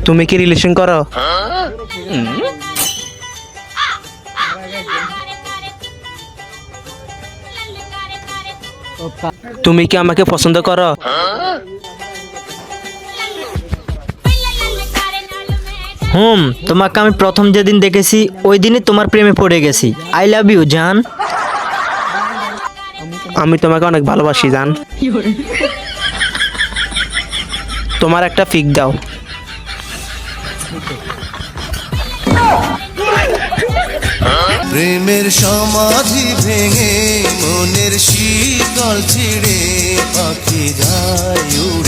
তুমি কি রিলেশন করো? তুমি কি আমাকে পছন্দ করো? তোমাকে আমি প্রথম যেদিন দেখেছি ওই দিনই তোমার প্রেমে পড়ে গেছি। আই লাভ ইউ জান। আমি তোমাকে অনেক ভালোবাসি জান। তোমার একটা পিক দাও। প্রেমের সমাধি ভেঙে মনের শীতল ছিঁড়ে পাখি যায় উড়ে।